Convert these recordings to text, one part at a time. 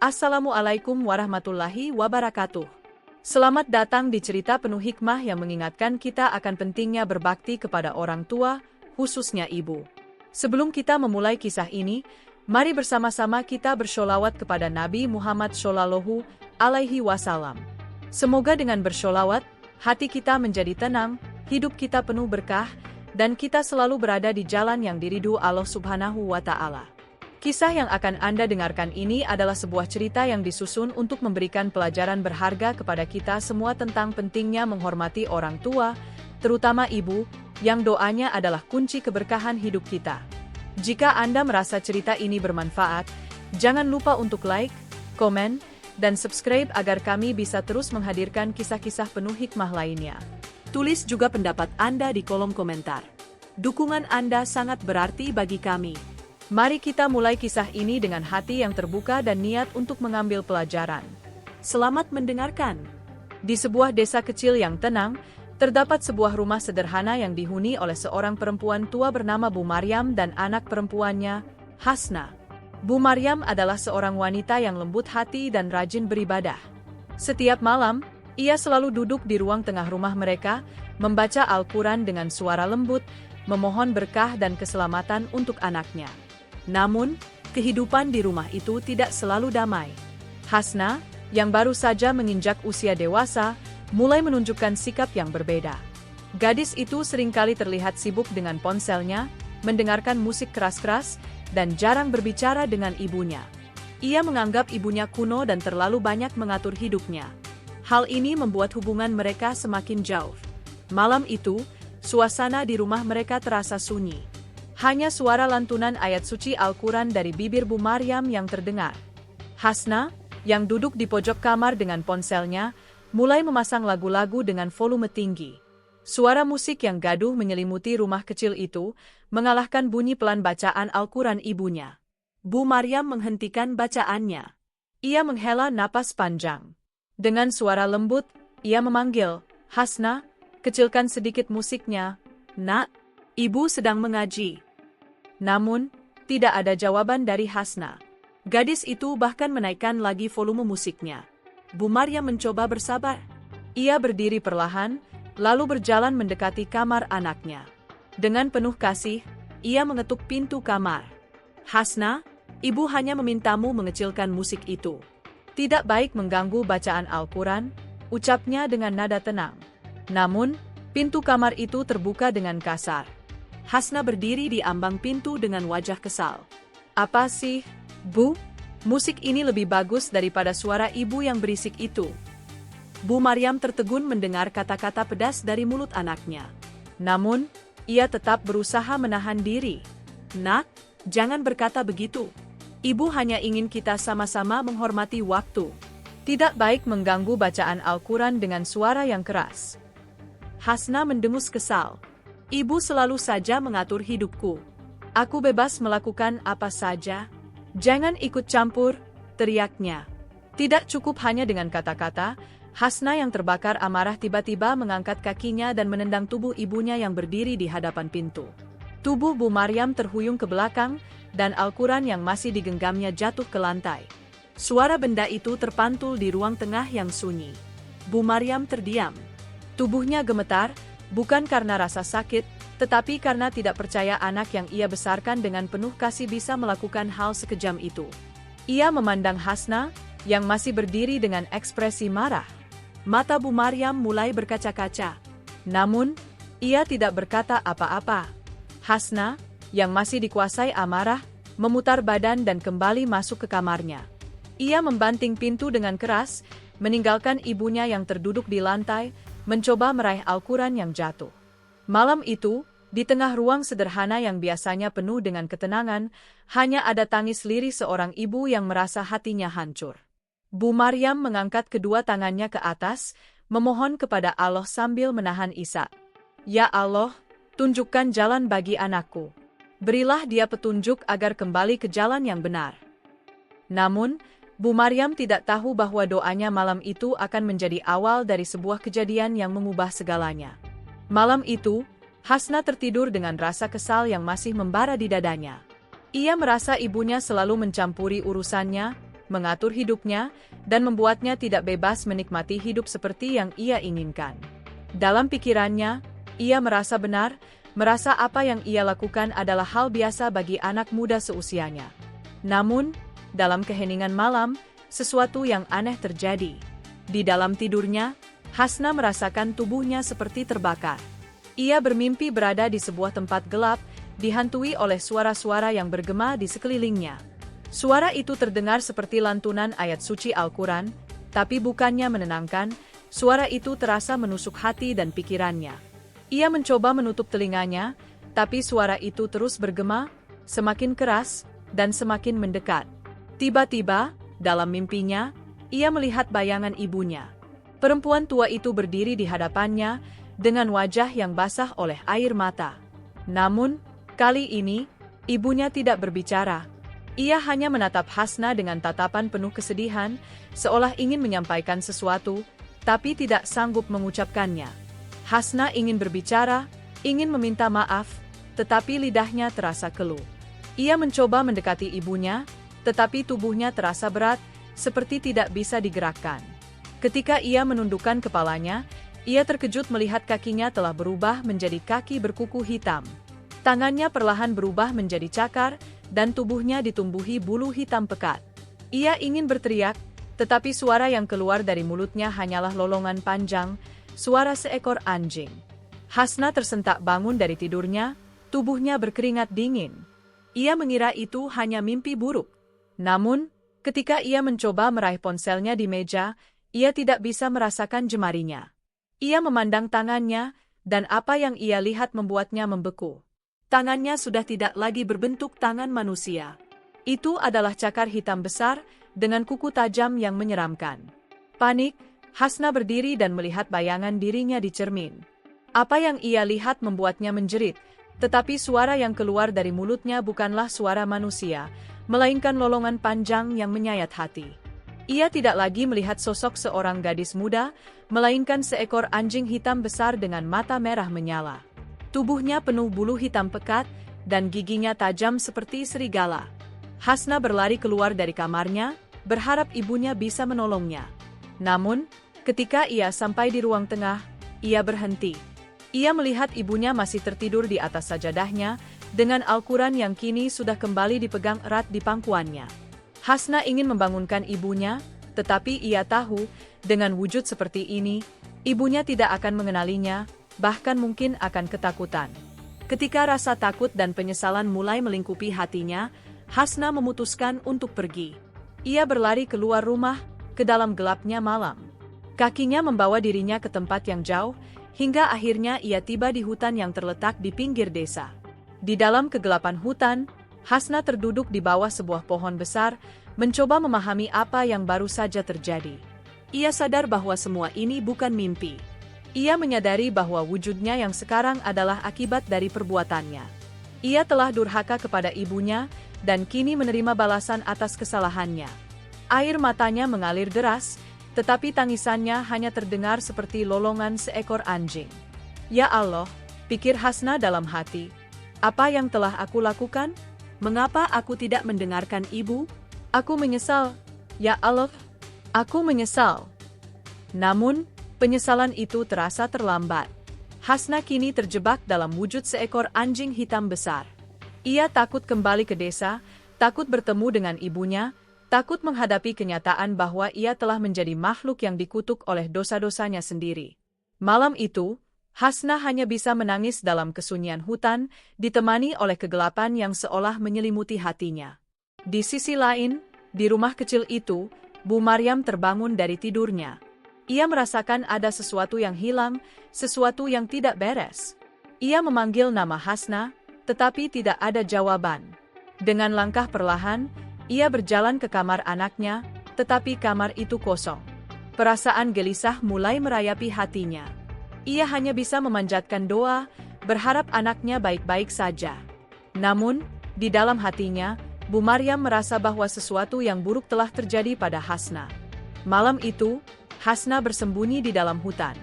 Assalamualaikum warahmatullahi wabarakatuh. Selamat datang di cerita penuh hikmah yang mengingatkan kita akan pentingnya berbakti kepada orang tua, khususnya ibu. Sebelum kita memulai kisah ini, mari bersama-sama kita bersholawat kepada Nabi Muhammad Shallallahu Alaihi Wasallam. Semoga dengan bersholawat, hati kita menjadi tenang, hidup kita penuh berkah, dan kita selalu berada di jalan yang diridhu Allah Subhanahu wa Ta'ala. Kisah yang akan Anda dengarkan ini adalah sebuah cerita yang disusun untuk memberikan pelajaran berharga kepada kita semua tentang pentingnya menghormati orang tua, terutama ibu, yang doanya adalah kunci keberkahan hidup kita. Jika Anda merasa cerita ini bermanfaat, jangan lupa untuk like, komen, dan subscribe agar kami bisa terus menghadirkan kisah-kisah penuh hikmah lainnya. Tulis juga pendapat Anda di kolom komentar. Dukungan Anda sangat berarti bagi kami. Mari kita mulai kisah ini dengan hati yang terbuka dan niat untuk mengambil pelajaran. Selamat mendengarkan. Di sebuah desa kecil yang tenang, terdapat sebuah rumah sederhana yang dihuni oleh seorang perempuan tua bernama Bu Maryam dan anak perempuannya, Hasna. Bu Maryam adalah seorang wanita yang lembut hati dan rajin beribadah. Setiap malam, ia selalu duduk di ruang tengah rumah mereka, membaca Al-Quran dengan suara lembut, memohon berkah dan keselamatan untuk anaknya. Namun, kehidupan di rumah itu tidak selalu damai. Hasna, yang baru saja menginjak usia dewasa, mulai menunjukkan sikap yang berbeda. Gadis itu seringkali terlihat sibuk dengan ponselnya, mendengarkan musik keras-keras, dan jarang berbicara dengan ibunya. Ia menganggap ibunya kuno dan terlalu banyak mengatur hidupnya. Hal ini membuat hubungan mereka semakin jauh. Malam itu, suasana di rumah mereka terasa sunyi. Hanya suara lantunan ayat suci Al-Quran dari bibir Bu Maryam yang terdengar. Hasna, yang duduk di pojok kamar dengan ponselnya, mulai memasang lagu-lagu dengan volume tinggi. Suara musik yang gaduh menyelimuti rumah kecil itu, mengalahkan bunyi pelan bacaan Al-Quran ibunya. Bu Maryam menghentikan bacaannya. Ia menghela napas panjang. Dengan suara lembut, ia memanggil, "Hasna, kecilkan sedikit musiknya. Nak, ibu sedang mengaji." Namun, tidak ada jawaban dari Hasna. Gadis itu bahkan menaikkan lagi volume musiknya. Bu Maryam mencoba bersabar. Ia berdiri perlahan, lalu berjalan mendekati kamar anaknya. Dengan penuh kasih, ia mengetuk pintu kamar. "Hasna, ibu hanya memintamu mengecilkan musik itu. Tidak baik mengganggu bacaan Al-Quran," ucapnya dengan nada tenang. Namun, pintu kamar itu terbuka dengan kasar. Hasna berdiri di ambang pintu dengan wajah kesal. "Apa sih, Bu? Musik ini lebih bagus daripada suara ibu yang berisik itu." Bu Maryam tertegun mendengar kata-kata pedas dari mulut anaknya. Namun, ia tetap berusaha menahan diri. "Nak, jangan berkata begitu. Ibu hanya ingin kita sama-sama menghormati waktu. Tidak baik mengganggu bacaan Al-Quran dengan suara yang keras." Hasna mendengus kesal. "Ibu selalu saja mengatur hidupku. Aku bebas melakukan apa saja. Jangan ikut campur," teriaknya. Tidak cukup hanya dengan kata-kata, Hasna yang terbakar amarah tiba-tiba mengangkat kakinya dan menendang tubuh ibunya yang berdiri di hadapan pintu. Tubuh Bu Maryam terhuyung ke belakang, dan Al-Quran yang masih digenggamnya jatuh ke lantai. Suara benda itu terpantul di ruang tengah yang sunyi. Bu Maryam terdiam. Tubuhnya gemetar, bukan karena rasa sakit, tetapi karena tidak percaya anak yang ia besarkan dengan penuh kasih bisa melakukan hal sekejam itu. Ia memandang Hasna, yang masih berdiri dengan ekspresi marah. Mata Bu Maryam mulai berkaca-kaca. Namun, ia tidak berkata apa-apa. Hasna, yang masih dikuasai amarah, memutar badan dan kembali masuk ke kamarnya. Ia membanting pintu dengan keras, meninggalkan ibunya yang terduduk di lantai, mencoba meraih Al-Quran yang jatuh. Malam itu, di tengah ruang sederhana yang biasanya penuh dengan ketenangan, hanya ada tangis lirih seorang ibu yang merasa hatinya hancur. Bu Maryam mengangkat kedua tangannya ke atas, memohon kepada Allah sambil menahan isak. "Ya Allah, tunjukkan jalan bagi anakku. Berilah dia petunjuk agar kembali ke jalan yang benar." Namun, Bu Maryam tidak tahu bahwa doanya malam itu akan menjadi awal dari sebuah kejadian yang mengubah segalanya. Malam itu, Hasna tertidur dengan rasa kesal yang masih membara di dadanya. Ia merasa ibunya selalu mencampuri urusannya, mengatur hidupnya, dan membuatnya tidak bebas menikmati hidup seperti yang ia inginkan. Dalam pikirannya, ia merasa benar, merasa apa yang ia lakukan adalah hal biasa bagi anak muda seusianya. Namun, dalam keheningan malam, sesuatu yang aneh terjadi. Di dalam tidurnya, Hasna merasakan tubuhnya seperti terbakar. Ia bermimpi berada di sebuah tempat gelap, dihantui oleh suara-suara yang bergema di sekelilingnya. Suara itu terdengar seperti lantunan ayat suci Al-Quran, tapi bukannya menenangkan, suara itu terasa menusuk hati dan pikirannya. Ia mencoba menutup telinganya, tapi suara itu terus bergema, semakin keras, dan semakin mendekat. Tiba-tiba, dalam mimpinya, ia melihat bayangan ibunya. Perempuan tua itu berdiri di hadapannya, dengan wajah yang basah oleh air mata. Namun, kali ini, ibunya tidak berbicara. Ia hanya menatap Hasna dengan tatapan penuh kesedihan, seolah ingin menyampaikan sesuatu, tapi tidak sanggup mengucapkannya. Hasna ingin berbicara, ingin meminta maaf, tetapi lidahnya terasa keluh. Ia mencoba mendekati ibunya, tetapi tubuhnya terasa berat, seperti tidak bisa digerakkan. Ketika ia menundukkan kepalanya, ia terkejut melihat kakinya telah berubah menjadi kaki berkuku hitam. Tangannya perlahan berubah menjadi cakar, dan tubuhnya ditumbuhi bulu hitam pekat. Ia ingin berteriak, tetapi suara yang keluar dari mulutnya hanyalah lolongan panjang, suara seekor anjing. Hasna tersentak bangun dari tidurnya, tubuhnya berkeringat dingin. Ia mengira itu hanya mimpi buruk. Namun, ketika ia mencoba meraih ponselnya di meja, ia tidak bisa merasakan jemarinya. Ia memandang tangannya, dan apa yang ia lihat membuatnya membeku. Tangannya sudah tidak lagi berbentuk tangan manusia. Itu adalah cakar hitam besar, dengan kuku tajam yang menyeramkan. Panik, Hasna berdiri dan melihat bayangan dirinya di cermin. Apa yang ia lihat membuatnya menjerit, tetapi suara yang keluar dari mulutnya bukanlah suara manusia, melainkan lolongan panjang yang menyayat hati. Ia tidak lagi melihat sosok seorang gadis muda, melainkan seekor anjing hitam besar dengan mata merah menyala. Tubuhnya penuh bulu hitam pekat, dan giginya tajam seperti serigala. Hasna berlari keluar dari kamarnya, berharap ibunya bisa menolongnya. Namun, ketika ia sampai di ruang tengah, ia berhenti. Ia melihat ibunya masih tertidur di atas sajadahnya, dengan Al-Quran yang kini sudah kembali dipegang erat di pangkuannya. Hasna ingin membangunkan ibunya, tetapi ia tahu, dengan wujud seperti ini, ibunya tidak akan mengenalinya, bahkan mungkin akan ketakutan. Ketika rasa takut dan penyesalan mulai melingkupi hatinya, Hasna memutuskan untuk pergi. Ia berlari keluar rumah, ke dalam gelapnya malam. Kakinya membawa dirinya ke tempat yang jauh, hingga akhirnya ia tiba di hutan yang terletak di pinggir desa. Di dalam kegelapan hutan, Hasna terduduk di bawah sebuah pohon besar, mencoba memahami apa yang baru saja terjadi. Ia sadar bahwa semua ini bukan mimpi. Ia menyadari bahwa wujudnya yang sekarang adalah akibat dari perbuatannya. Ia telah durhaka kepada ibunya, dan kini menerima balasan atas kesalahannya. Air matanya mengalir deras, tetapi tangisannya hanya terdengar seperti lolongan seekor anjing. Ya Allah, pikir Hasna dalam hati. Apa yang telah aku lakukan? Mengapa aku tidak mendengarkan ibu? Aku menyesal. Ya Allah, aku menyesal. Namun, penyesalan itu terasa terlambat. Hasna kini terjebak dalam wujud seekor anjing hitam besar. Ia takut kembali ke desa, takut bertemu dengan ibunya, takut menghadapi kenyataan bahwa ia telah menjadi makhluk yang dikutuk oleh dosa-dosanya sendiri. Malam itu, Hasna hanya bisa menangis dalam kesunyian hutan, ditemani oleh kegelapan yang seolah menyelimuti hatinya. Di sisi lain, di rumah kecil itu, Bu Maryam terbangun dari tidurnya. Ia merasakan ada sesuatu yang hilang, sesuatu yang tidak beres. Ia memanggil nama Hasna, tetapi tidak ada jawaban. Dengan langkah perlahan, ia berjalan ke kamar anaknya, tetapi kamar itu kosong. Perasaan gelisah mulai merayapi hatinya. Ia hanya bisa memanjatkan doa, berharap anaknya baik-baik saja. Namun, di dalam hatinya, Bu Maryam merasa bahwa sesuatu yang buruk telah terjadi pada Hasna. Malam itu, Hasna bersembunyi di dalam hutan.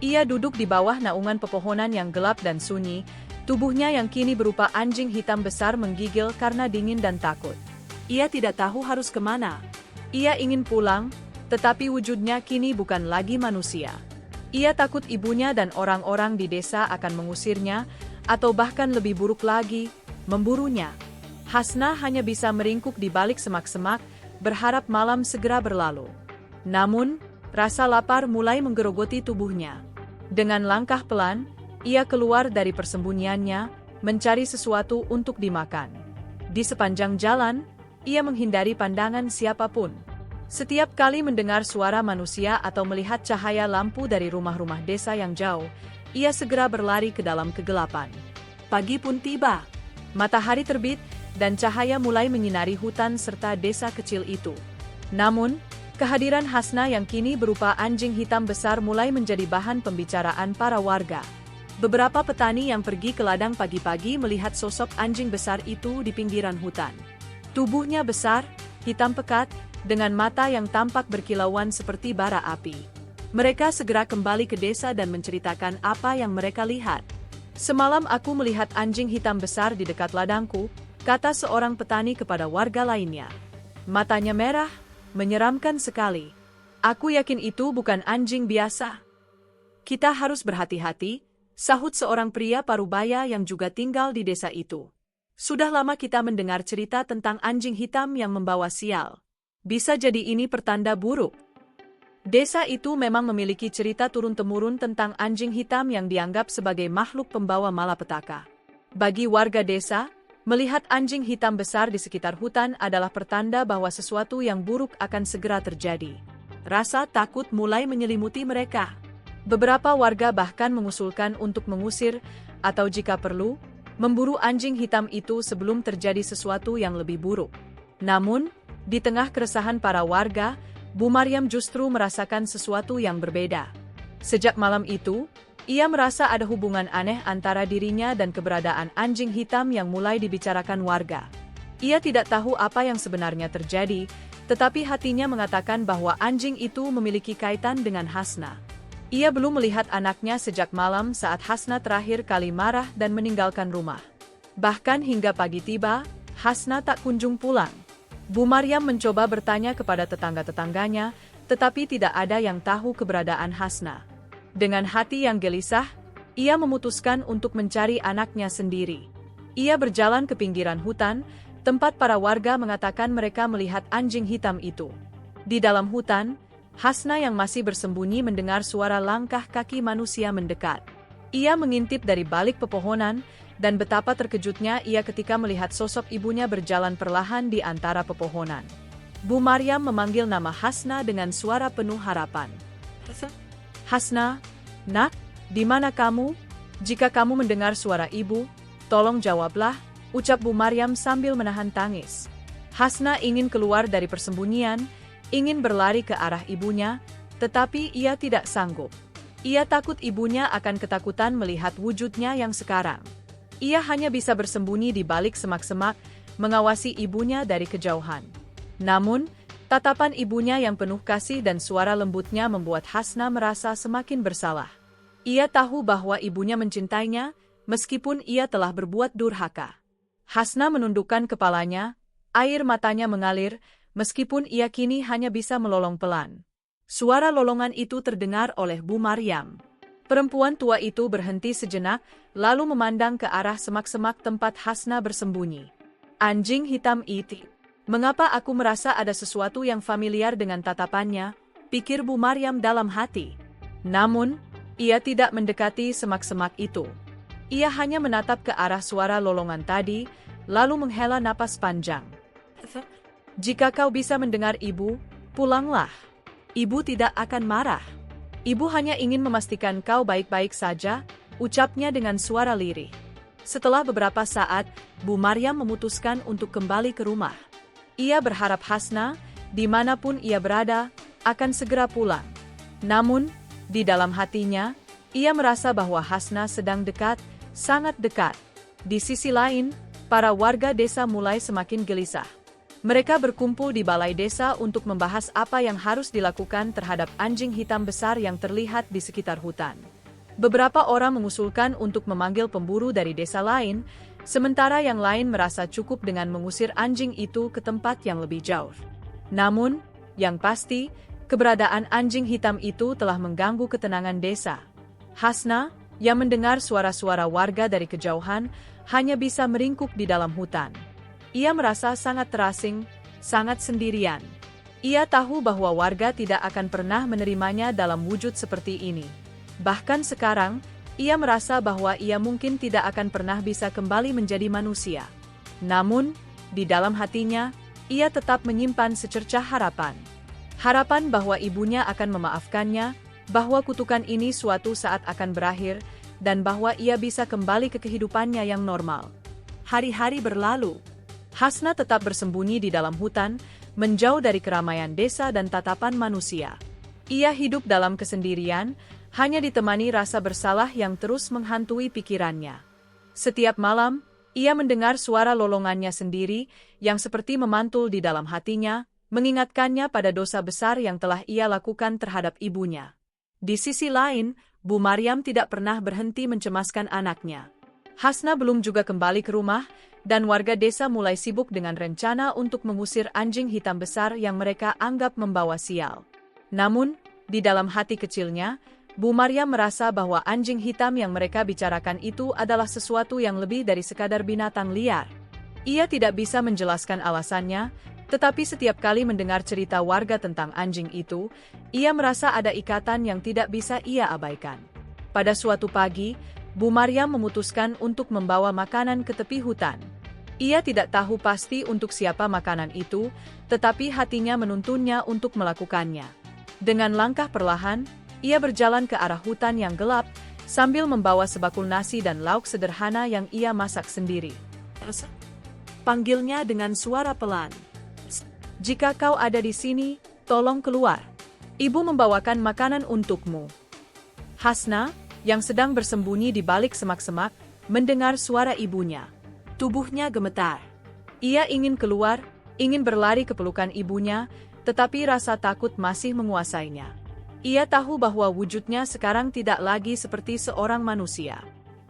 Ia duduk di bawah naungan pepohonan yang gelap dan sunyi, tubuhnya yang kini berupa anjing hitam besar menggigil karena dingin dan takut. Ia tidak tahu harus kemana. Ia ingin pulang, tetapi wujudnya kini bukan lagi manusia. Ia takut ibunya dan orang-orang di desa akan mengusirnya, atau bahkan lebih buruk lagi, memburunya. Hasna hanya bisa meringkuk di balik semak-semak, berharap malam segera berlalu. Namun, rasa lapar mulai menggerogoti tubuhnya. Dengan langkah pelan, ia keluar dari persembunyiannya, mencari sesuatu untuk dimakan. Di sepanjang jalan, ia menghindari pandangan siapapun. Setiap kali mendengar suara manusia atau melihat cahaya lampu dari rumah-rumah desa yang jauh, ia segera berlari ke dalam kegelapan. Pagi pun tiba. Matahari terbit, dan cahaya mulai menyinari hutan serta desa kecil itu. Namun, kehadiran Hasna yang kini berupa anjing hitam besar mulai menjadi bahan pembicaraan para warga. Beberapa petani yang pergi ke ladang pagi-pagi melihat sosok anjing besar itu di pinggiran hutan. Tubuhnya besar, hitam pekat, dengan mata yang tampak berkilauan seperti bara api. Mereka segera kembali ke desa dan menceritakan apa yang mereka lihat. "Semalam aku melihat anjing hitam besar di dekat ladangku," kata seorang petani kepada warga lainnya. Matanya merah, menyeramkan sekali. "Aku yakin itu bukan anjing biasa. Kita harus berhati-hati," sahut seorang pria parubaya yang juga tinggal di desa itu. "Sudah lama kita mendengar cerita tentang anjing hitam yang membawa sial. Bisa jadi ini pertanda buruk." Desa itu memang memiliki cerita turun-temurun tentang anjing hitam yang dianggap sebagai makhluk pembawa malapetaka. Bagi warga desa, melihat anjing hitam besar di sekitar hutan adalah pertanda bahwa sesuatu yang buruk akan segera terjadi. Rasa takut mulai menyelimuti mereka. Beberapa warga bahkan mengusulkan untuk mengusir, atau jika perlu, memburu anjing hitam itu sebelum terjadi sesuatu yang lebih buruk. Namun, di tengah keresahan para warga, Bu Maryam justru merasakan sesuatu yang berbeda. Sejak malam itu, ia merasa ada hubungan aneh antara dirinya dan keberadaan anjing hitam yang mulai dibicarakan warga. Ia tidak tahu apa yang sebenarnya terjadi, tetapi hatinya mengatakan bahwa anjing itu memiliki kaitan dengan Hasna. Ia belum melihat anaknya sejak malam saat Hasna terakhir kali marah dan meninggalkan rumah. Bahkan hingga pagi tiba, Hasna tak kunjung pulang. Bu Maryam mencoba bertanya kepada tetangga-tetangganya, tetapi tidak ada yang tahu keberadaan Hasna. Dengan hati yang gelisah, ia memutuskan untuk mencari anaknya sendiri. Ia berjalan ke pinggiran hutan, tempat para warga mengatakan mereka melihat anjing hitam itu. Di dalam hutan, Hasna yang masih bersembunyi mendengar suara langkah kaki manusia mendekat. Ia mengintip dari balik pepohonan, dan betapa terkejutnya ia ketika melihat sosok ibunya berjalan perlahan di antara pepohonan. Bu Maryam memanggil nama Hasna dengan suara penuh harapan. "Hasna, nak, di mana kamu? Jika kamu mendengar suara ibu, tolong jawablah," ucap Bu Maryam sambil menahan tangis. Hasna ingin keluar dari persembunyian, ingin berlari ke arah ibunya, tetapi ia tidak sanggup. Ia takut ibunya akan ketakutan melihat wujudnya yang sekarang. Ia hanya bisa bersembunyi di balik semak-semak, mengawasi ibunya dari kejauhan. Namun, tatapan ibunya yang penuh kasih dan suara lembutnya membuat Hasna merasa semakin bersalah. Ia tahu bahwa ibunya mencintainya, meskipun ia telah berbuat durhaka. Hasna menundukkan kepalanya, air matanya mengalir, meskipun ia kini hanya bisa melolong pelan. Suara lolongan itu terdengar oleh Bu Maryam. Perempuan tua itu berhenti sejenak, lalu memandang ke arah semak-semak tempat Hasna bersembunyi. "Anjing hitam itu. Mengapa aku merasa ada sesuatu yang familiar dengan tatapannya?" pikir Bu Maryam dalam hati. Namun, ia tidak mendekati semak-semak itu. Ia hanya menatap ke arah suara lolongan tadi, lalu menghela napas panjang. "Jika kau bisa mendengar ibu, pulanglah. Ibu tidak akan marah. Ibu hanya ingin memastikan kau baik-baik saja," ucapnya dengan suara lirih. Setelah beberapa saat, Bu Maryam memutuskan untuk kembali ke rumah. Ia berharap Hasna, dimanapun ia berada, akan segera pulang. Namun, di dalam hatinya, ia merasa bahwa Hasna sedang dekat, sangat dekat. Di sisi lain, para warga desa mulai semakin gelisah. Mereka berkumpul di balai desa untuk membahas apa yang harus dilakukan terhadap anjing hitam besar yang terlihat di sekitar hutan. Beberapa orang mengusulkan untuk memanggil pemburu dari desa lain, sementara yang lain merasa cukup dengan mengusir anjing itu ke tempat yang lebih jauh. Namun, Yang pasti, keberadaan anjing hitam itu telah mengganggu ketenangan desa. Hasna, yang mendengar suara-suara warga dari kejauhan, hanya bisa meringkuk di dalam hutan. Ia merasa sangat terasing, sangat sendirian. Ia tahu bahwa warga tidak akan pernah menerimanya dalam wujud seperti ini. Bahkan sekarang, ia merasa bahwa ia mungkin tidak akan pernah bisa kembali menjadi manusia. Namun, di dalam hatinya, ia tetap menyimpan secercah harapan. Harapan bahwa ibunya akan memaafkannya, bahwa kutukan ini suatu saat akan berakhir, dan bahwa ia bisa kembali ke kehidupannya yang normal. Hari-hari berlalu. Hasna tetap bersembunyi di dalam hutan, menjauh dari keramaian desa dan tatapan manusia. Ia hidup dalam kesendirian, hanya ditemani rasa bersalah yang terus menghantui pikirannya. Setiap malam, ia mendengar suara lolongannya sendiri, yang seperti memantul di dalam hatinya, mengingatkannya pada dosa besar yang telah ia lakukan terhadap ibunya. Di sisi lain, Bu Maryam tidak pernah berhenti mencemaskan anaknya. Hasna belum juga kembali ke rumah, dan warga desa mulai sibuk dengan rencana untuk mengusir anjing hitam besar yang mereka anggap membawa sial. Namun, di dalam hati kecilnya, Bu Maryam merasa bahwa anjing hitam yang mereka bicarakan itu adalah sesuatu yang lebih dari sekadar binatang liar. Ia tidak bisa menjelaskan alasannya, tetapi setiap kali mendengar cerita warga tentang anjing itu, ia merasa ada ikatan yang tidak bisa ia abaikan. Pada suatu pagi, Bu Maryam memutuskan untuk membawa makanan ke tepi hutan. Ia tidak tahu pasti untuk siapa makanan itu, tetapi hatinya menuntunnya untuk melakukannya. Dengan langkah perlahan, ia berjalan ke arah hutan yang gelap, sambil membawa sebakul nasi dan lauk sederhana yang ia masak sendiri. Panggilnya dengan suara pelan. Jika kau ada di sini, tolong keluar. Ibu membawakan makanan untukmu. Hasna, yang sedang bersembunyi di balik semak-semak, mendengar suara ibunya. Tubuhnya gemetar. Ia ingin keluar, ingin berlari ke pelukan ibunya, tetapi rasa takut masih menguasainya. Ia tahu bahwa wujudnya sekarang tidak lagi seperti seorang manusia.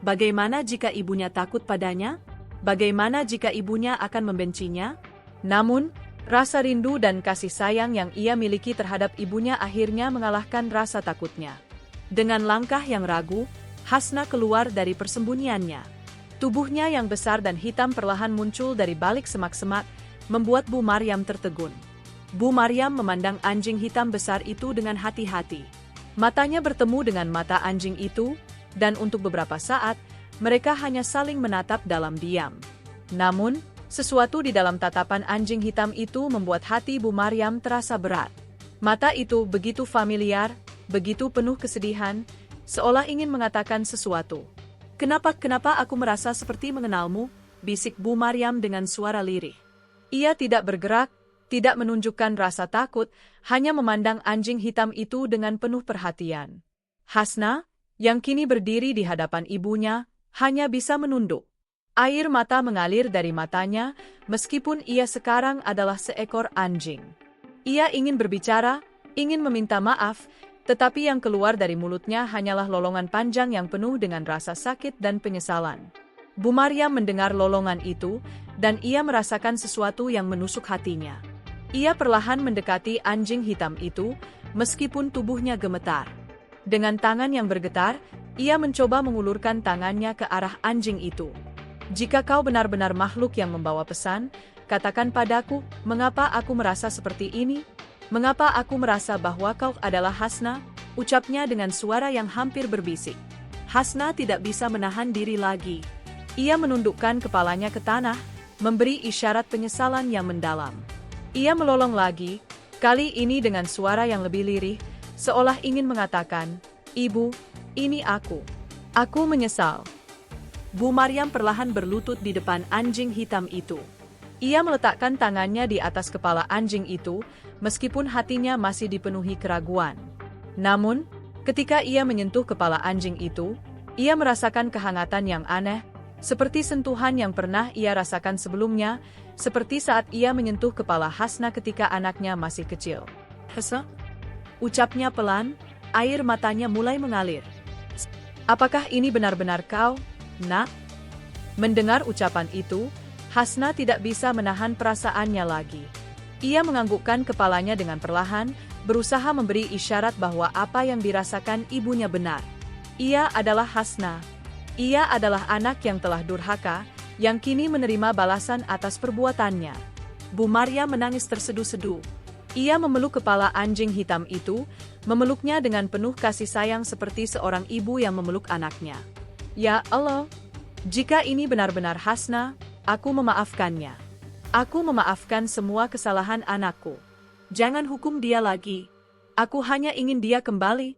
Bagaimana jika ibunya takut padanya? Bagaimana jika ibunya akan membencinya? Namun, rasa rindu dan kasih sayang yang ia miliki terhadap ibunya akhirnya mengalahkan rasa takutnya. Dengan langkah yang ragu, Hasna keluar dari persembunyiannya. Tubuhnya yang besar dan hitam perlahan muncul dari balik semak-semak, membuat Bu Maryam tertegun. Bu Maryam memandang anjing hitam besar itu dengan hati-hati. Matanya bertemu dengan mata anjing itu, dan untuk beberapa saat, mereka hanya saling menatap dalam diam. Namun, sesuatu di dalam tatapan anjing hitam itu membuat hati Bu Maryam terasa berat. Mata itu begitu familiar, begitu penuh kesedihan, seolah ingin mengatakan sesuatu. Kenapa aku merasa seperti mengenalmu?" bisik Bu Maryam dengan suara lirih. Ia tidak bergerak, tidak menunjukkan rasa takut, hanya memandang anjing hitam itu dengan penuh perhatian. Hasna, yang kini berdiri di hadapan ibunya, hanya bisa menunduk. Air mata mengalir dari matanya, meskipun ia sekarang adalah seekor anjing. Ia ingin berbicara, ingin meminta maaf, tetapi yang keluar dari mulutnya hanyalah lolongan panjang yang penuh dengan rasa sakit dan penyesalan. Bu Maryam mendengar lolongan itu, dan ia merasakan sesuatu yang menusuk hatinya. Ia perlahan mendekati anjing hitam itu, meskipun tubuhnya gemetar. Dengan tangan yang bergetar, ia mencoba mengulurkan tangannya ke arah anjing itu. "Jika kau benar-benar makhluk yang membawa pesan, katakan padaku, mengapa aku merasa seperti ini? Mengapa aku merasa bahwa kau adalah Hasna?" ucapnya dengan suara yang hampir berbisik. Hasna tidak bisa menahan diri lagi. Ia menundukkan kepalanya ke tanah, memberi isyarat penyesalan yang mendalam. Ia melolong lagi, kali ini dengan suara yang lebih lirih, seolah ingin mengatakan, "Ibu, ini aku. Aku menyesal." Bu Maryam perlahan berlutut di depan anjing hitam itu. Ia meletakkan tangannya di atas kepala anjing itu, meskipun hatinya masih dipenuhi keraguan. Namun, ketika ia menyentuh kepala anjing itu, ia merasakan kehangatan yang aneh, seperti sentuhan yang pernah ia rasakan sebelumnya, seperti saat ia menyentuh kepala Hasna ketika anaknya masih kecil. "Hasna?" ucapnya pelan, air matanya mulai mengalir. "Apakah ini benar-benar kau, Nak?" Mendengar ucapan itu, Hasna tidak bisa menahan perasaannya lagi. Ia menganggukkan kepalanya dengan perlahan, berusaha memberi isyarat bahwa apa yang dirasakan ibunya benar. Ia adalah Hasna. Ia adalah anak yang telah durhaka, yang kini menerima balasan atas perbuatannya. Bu Maryam menangis terseduh-seduh. Ia memeluk kepala anjing hitam itu, memeluknya dengan penuh kasih sayang seperti seorang ibu yang memeluk anaknya. Ya Allah, jika ini benar-benar Hasna, aku memaafkannya. Aku memaafkan semua kesalahan anakku. Jangan hukum dia lagi. Aku hanya ingin dia kembali.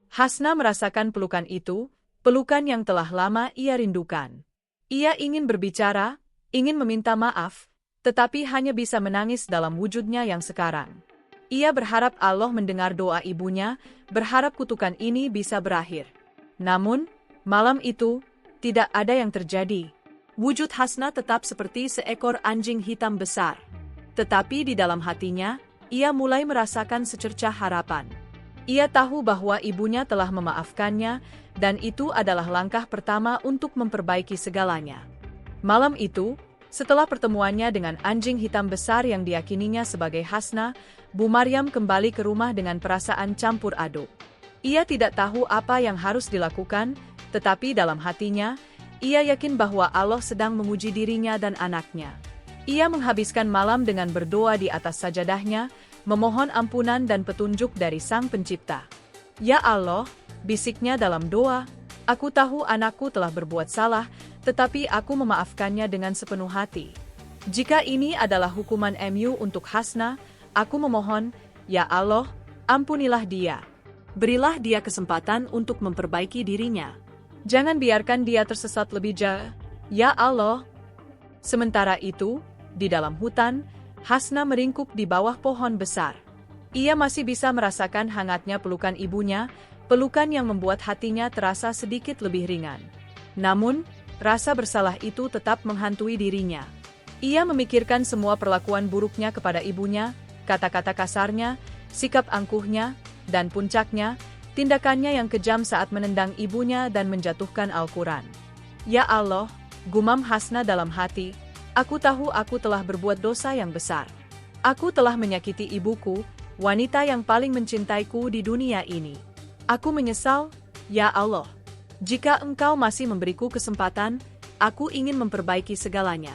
Hasna merasakan pelukan itu, pelukan yang telah lama ia rindukan. Ia ingin berbicara, ingin meminta maaf, tetapi hanya bisa menangis dalam wujudnya yang sekarang. Ia berharap Allah mendengar doa ibunya, berharap kutukan ini bisa berakhir. Namun, malam itu, tidak ada yang terjadi. Wujud Hasna tetap seperti seekor anjing hitam besar. Tetapi di dalam hatinya, ia mulai merasakan secercah harapan. Ia tahu bahwa ibunya telah memaafkannya, dan itu adalah langkah pertama untuk memperbaiki segalanya. Malam itu, setelah pertemuannya dengan anjing hitam besar yang diyakininya sebagai Hasna, Bu Maryam kembali ke rumah dengan perasaan campur aduk. Ia tidak tahu apa yang harus dilakukan, tetapi dalam hatinya, ia yakin bahwa Allah sedang menguji dirinya dan anaknya. Ia menghabiskan malam dengan berdoa di atas sajadahnya, memohon ampunan dan petunjuk dari Sang Pencipta. Ya Allah, bisiknya dalam doa, aku tahu anakku telah berbuat salah, tetapi aku memaafkannya dengan sepenuh hati. Jika ini adalah hukuman MU untuk Hasna, aku memohon, ya Allah, ampunilah dia. Berilah dia kesempatan untuk memperbaiki dirinya. Jangan biarkan dia tersesat lebih jauh, ya Allah. Sementara itu, di dalam hutan, Hasna meringkuk di bawah pohon besar. Ia masih bisa merasakan hangatnya pelukan ibunya, pelukan yang membuat hatinya terasa sedikit lebih ringan. Namun, rasa bersalah itu tetap menghantui dirinya. Ia memikirkan semua perlakuan buruknya kepada ibunya, kata-kata kasarnya, sikap angkuhnya, dan puncaknya, tindakannya yang kejam saat menendang ibunya dan menjatuhkan Al-Quran. Ya Allah, gumam Hasna dalam hati, aku tahu aku telah berbuat dosa yang besar. Aku telah menyakiti ibuku, wanita yang paling mencintaiku di dunia ini. Aku menyesal, ya Allah. Jika Engkau masih memberiku kesempatan, aku ingin memperbaiki segalanya.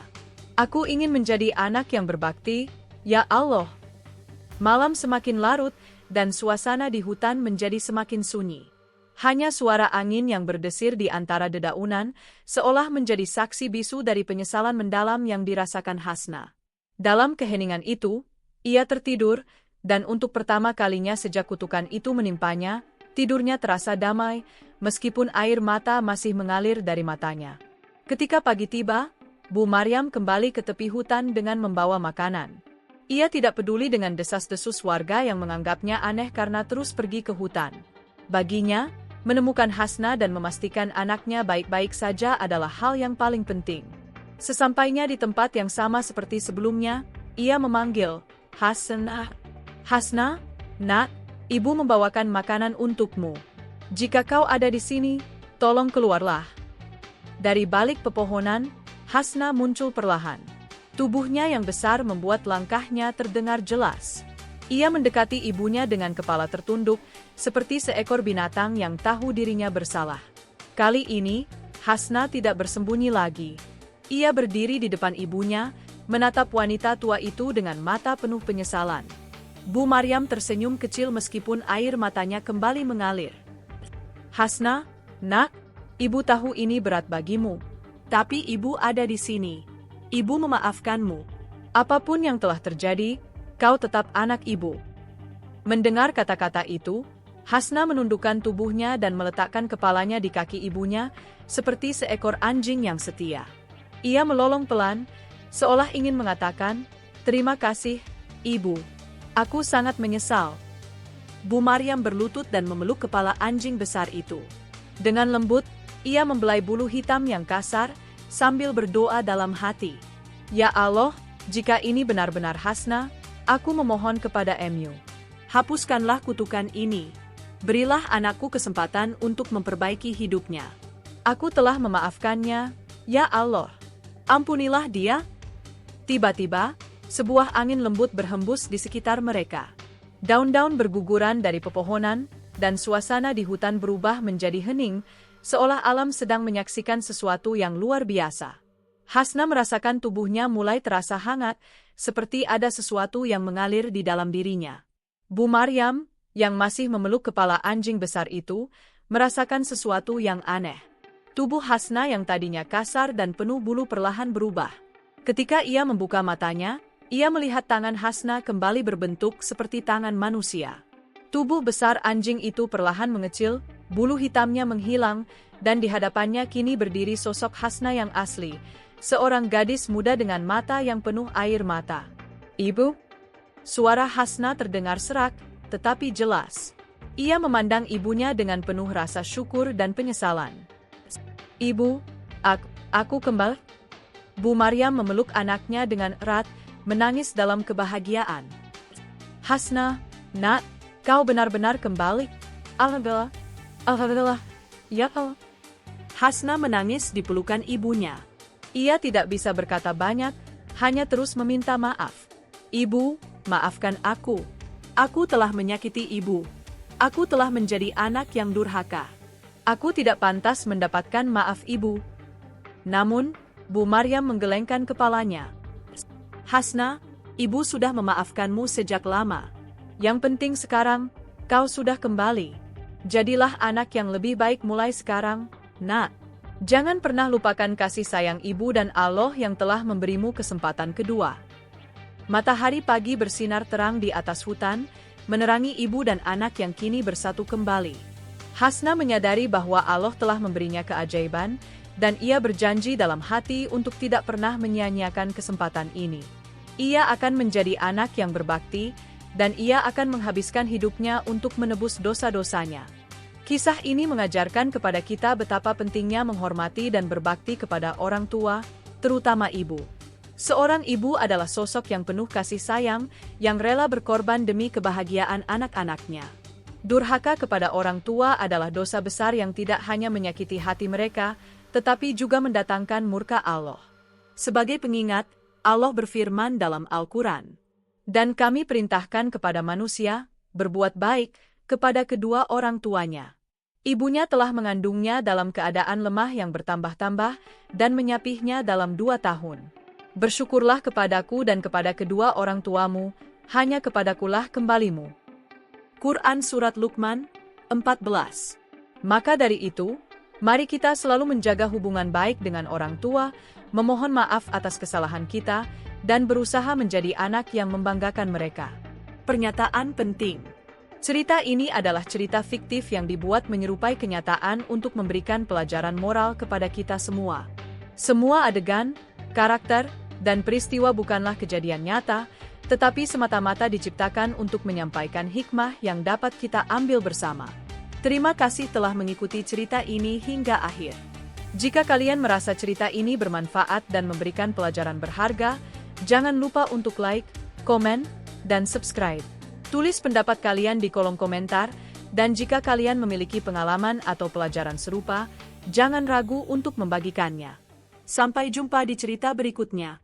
Aku ingin menjadi anak yang berbakti, ya Allah. Malam semakin larut, dan suasana di hutan menjadi semakin sunyi. Hanya suara angin yang berdesir di antara dedaunan, seolah menjadi saksi bisu dari penyesalan mendalam yang dirasakan Hasna. Dalam keheningan itu, ia tertidur, dan untuk pertama kalinya sejak kutukan itu menimpanya, tidurnya terasa damai, meskipun air mata masih mengalir dari matanya. Ketika pagi tiba, Bu Maryam kembali ke tepi hutan dengan membawa makanan. Ia tidak peduli dengan desas-desus warga yang menganggapnya aneh karena terus pergi ke hutan. Baginya, menemukan Hasna dan memastikan anaknya baik-baik saja adalah hal yang paling penting. Sesampainya di tempat yang sama seperti sebelumnya, ia memanggil, Hasna. Hasna, nak, ibu membawakan makanan untukmu. Jika kau ada di sini, tolong keluarlah. Dari balik pepohonan, Hasna muncul perlahan. Tubuhnya yang besar membuat langkahnya terdengar jelas. Ia mendekati ibunya dengan kepala tertunduk, seperti seekor binatang yang tahu dirinya bersalah. Kali ini, Hasna tidak bersembunyi lagi. Ia berdiri di depan ibunya, menatap wanita tua itu dengan mata penuh penyesalan. Bu Maryam tersenyum kecil meskipun air matanya kembali mengalir. Hasna, nak, ibu tahu ini berat bagimu. Tapi ibu ada di sini. Ibu memaafkanmu. Apapun yang telah terjadi, kau tetap anak ibu. Mendengar kata-kata itu, Hasna menundukkan tubuhnya dan meletakkan kepalanya di kaki ibunya, seperti seekor anjing yang setia. Ia melolong pelan, seolah ingin mengatakan, terima kasih, ibu. Aku sangat menyesal. Bu Maryam berlutut dan memeluk kepala anjing besar itu. Dengan lembut, ia membelai bulu hitam yang kasar, sambil berdoa dalam hati. Ya Allah, jika ini benar-benar Hasna, aku memohon kepada MU. Hapuskanlah kutukan ini. Berilah anakku kesempatan untuk memperbaiki hidupnya. Aku telah memaafkannya, ya Allah. Ampunilah dia. Tiba-tiba, Sebuah angin lembut berhembus di sekitar mereka. Daun-daun berguguran dari pepohonan, dan suasana di hutan berubah menjadi hening, seolah alam sedang menyaksikan sesuatu yang luar biasa. Hasna merasakan tubuhnya mulai terasa hangat, seperti ada sesuatu yang mengalir di dalam dirinya. Bu Maryam, yang masih memeluk kepala anjing besar itu, merasakan sesuatu yang aneh. Tubuh Hasna yang tadinya kasar dan penuh bulu perlahan berubah. Ketika ia membuka matanya, ia melihat tangan Hasna kembali berbentuk seperti tangan manusia. Tubuh besar anjing itu perlahan mengecil, bulu hitamnya menghilang, dan di hadapannya kini berdiri sosok Hasna yang asli, seorang gadis muda dengan mata yang penuh air mata. "Ibu?" Suara Hasna terdengar serak, tetapi jelas. Ia memandang ibunya dengan penuh rasa syukur dan penyesalan. "Ibu, aku kembali." Bu Maryam memeluk anaknya dengan erat, menangis dalam kebahagiaan. "Hasna, nak, kau benar-benar kembali. Alhamdulillah, alhamdulillah, ya Allah." Hasna menangis di pelukan ibunya. Ia tidak bisa berkata banyak, hanya terus meminta maaf. "Ibu, maafkan aku. Aku telah menyakiti ibu. Aku telah menjadi anak yang durhaka. Aku tidak pantas mendapatkan maaf ibu." Namun, Bu Maryam menggelengkan kepalanya. "Hasna, ibu sudah memaafkanmu sejak lama. Yang penting sekarang, kau sudah kembali. Jadilah anak yang lebih baik mulai sekarang, nak. Jangan pernah lupakan kasih sayang ibu dan Allah yang telah memberimu kesempatan kedua." Matahari pagi bersinar terang di atas hutan, menerangi ibu dan anak yang kini bersatu kembali. Hasna menyadari bahwa Allah telah memberinya keajaiban, dan ia berjanji dalam hati untuk tidak pernah menyia-nyiakan kesempatan ini. Ia akan menjadi anak yang berbakti, dan ia akan menghabiskan hidupnya untuk menebus dosa-dosanya. Kisah ini mengajarkan kepada kita betapa pentingnya menghormati dan berbakti kepada orang tua, terutama ibu. Seorang ibu adalah sosok yang penuh kasih sayang, yang rela berkorban demi kebahagiaan anak-anaknya. Durhaka kepada orang tua adalah dosa besar yang tidak hanya menyakiti hati mereka, tetapi juga mendatangkan murka Allah. Sebagai pengingat, Allah berfirman dalam Al-Quran, "Dan kami perintahkan kepada manusia, berbuat baik kepada kedua orang tuanya. Ibunya telah mengandungnya dalam keadaan lemah yang bertambah-tambah, dan menyapihnya dalam 2 tahun. Bersyukurlah kepadaku dan kepada kedua orang tuamu, hanya kepadakulah kembalimu." Quran Surat Luqman 14. Maka dari itu, mari kita selalu menjaga hubungan baik dengan orang tua, memohon maaf atas kesalahan kita, dan berusaha menjadi anak yang membanggakan mereka. Pernyataan penting. Cerita ini adalah cerita fiktif yang dibuat menyerupai kenyataan untuk memberikan pelajaran moral kepada kita semua. Semua adegan, karakter, dan peristiwa bukanlah kejadian nyata, tetapi semata-mata diciptakan untuk menyampaikan hikmah yang dapat kita ambil bersama. Terima kasih telah mengikuti cerita ini hingga akhir. Jika kalian merasa cerita ini bermanfaat dan memberikan pelajaran berharga, jangan lupa untuk like, komen, dan subscribe. Tulis pendapat kalian di kolom komentar, dan jika kalian memiliki pengalaman atau pelajaran serupa, jangan ragu untuk membagikannya. Sampai jumpa di cerita berikutnya.